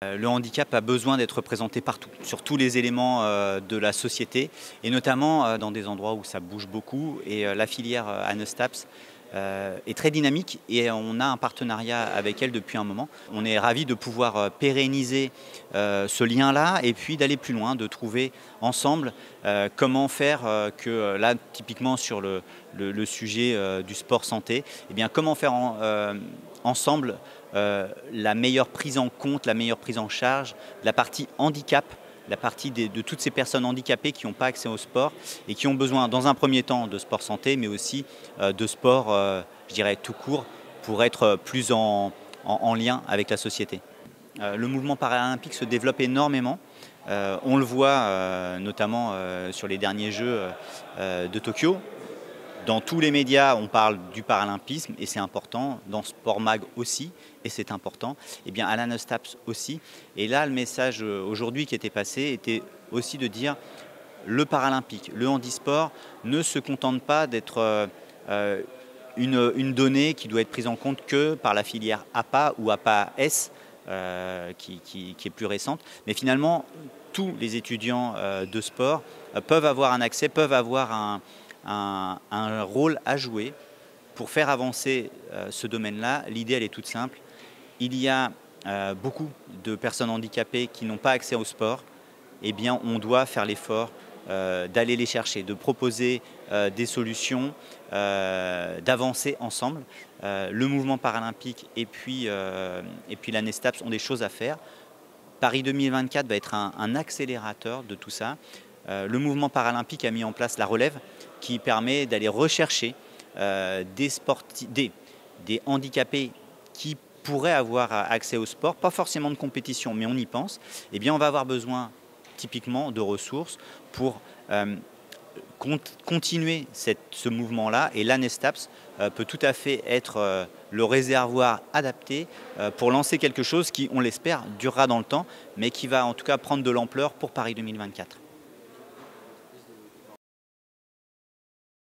Le handicap a besoin d'être représenté partout, sur tous les éléments de la société et notamment dans des endroits où ça bouge beaucoup. Et la filière Anestaps est très dynamique et on a un partenariat avec elle depuis un moment. On est ravis de pouvoir pérenniser ce lien-là et puis d'aller plus loin, de trouver ensemble comment faire que là, typiquement sur le sujet du sport santé, eh bien, comment faire ensemble la meilleure prise en compte, la meilleure prise en charge, la partie handicap, la partie de toutes ces personnes handicapées qui n'ont pas accès au sport et qui ont besoin dans un premier temps de sport santé, mais aussi de sport, je dirais, tout court, pour être plus en lien avec la société. Le mouvement paralympique se développe énormément. On le voit notamment sur les derniers Jeux de Tokyo. Dans tous les médias, on parle du paralympisme et c'est important. Dans Sport Mag aussi, et c'est important. Et bien à l'Anestaps aussi. Et là, le message aujourd'hui qui était passé était aussi de dire le paralympique, le handisport ne se contente pas d'être une donnée qui doit être prise en compte que par la filière APA ou APA-S, qui est plus récente. Mais finalement, tous les étudiants de sport peuvent avoir un accès, peuvent avoir un rôle à jouer pour faire avancer ce domaine-là. L'idée, elle est toute simple. Il y a beaucoup de personnes handicapées qui n'ont pas accès au sport. Eh bien, on doit faire l'effort d'aller les chercher, de proposer des solutions, d'avancer ensemble. Le mouvement paralympique et puis l'Anestaps ont des choses à faire. Paris 2024 va être un accélérateur de tout ça. Le mouvement paralympique a mis en place la relève qui permet d'aller rechercher des handicapés qui pourraient avoir accès au sport, pas forcément de compétition, mais on y pense. Eh bien, on va avoir besoin typiquement de ressources pour continuer ce mouvement-là. Et l'Anestaps peut tout à fait être le réservoir adapté pour lancer quelque chose qui, on l'espère, durera dans le temps, mais qui va en tout cas prendre de l'ampleur pour Paris 2024.